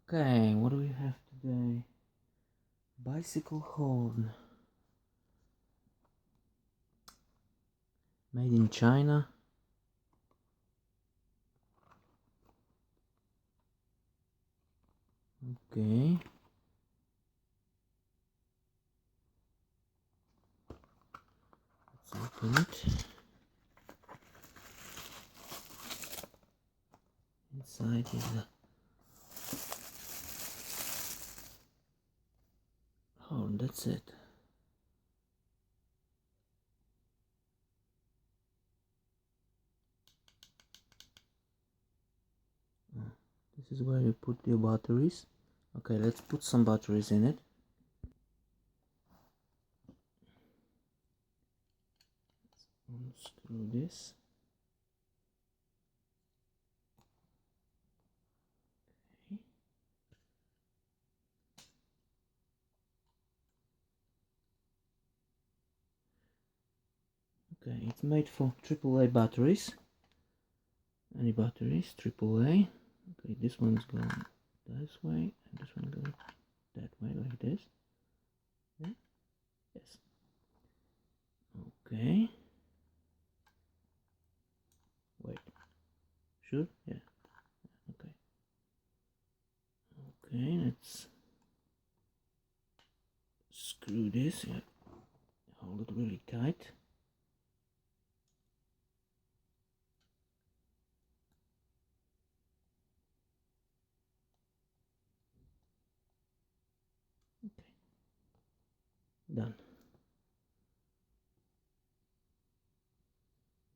Okay, what do we have today? Bicycle horn. Made in China. Okay. Let's open it. Inside is a horn, that's it. This is where you put your batteries. Okay, let's put some batteries in it. Let's unscrew this. Okay, it's made for AAA batteries. Any batteries, AAA. Okay, this one's going this way, and this one goes that way, like this. Yeah? Yes. Okay. Wait. Sure? Yeah. Okay. Okay, let's screw this. Yeah. Hold it really tight. Okay. Done.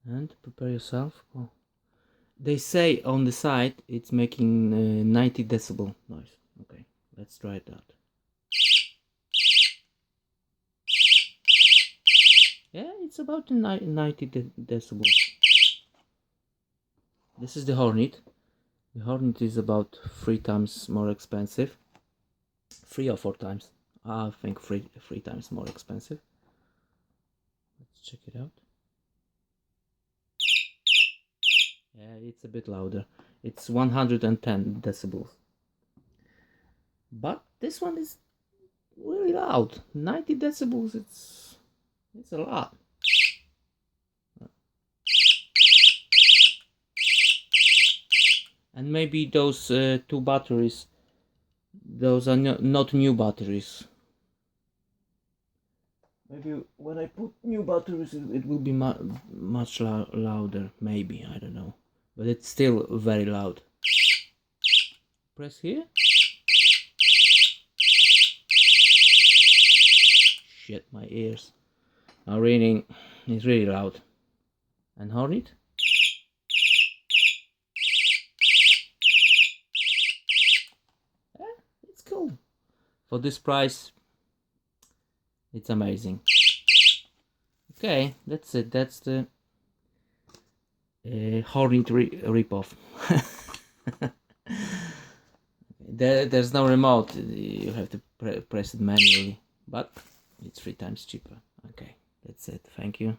And prepare yourself. Oh. They say on the side it's making 90 decibel noise. Okay, let's try it out. Yeah, it's about 90 decibels. This is the Hornet. The Hornet is about 3 times more expensive. 3 or 4 times. I think three times more expensive. Let's check it out. Yeah, it's a bit louder. It's 110 decibels. But this one is really loud. 90 decibels, it's a lot. And maybe those 2 batteries, those are not new batteries. Maybe when I put new batteries it will be much louder, maybe, I don't know. But it's still very loud. Press here. Shit, my ears are ringing. It's really loud. And Hornet. It's cool. For this price, it's amazing. Okay, that's it. That's the Hornet ripoff. There's no remote. You have to press it manually, but it's 3 times cheaper. Okay, that's it. Thank you.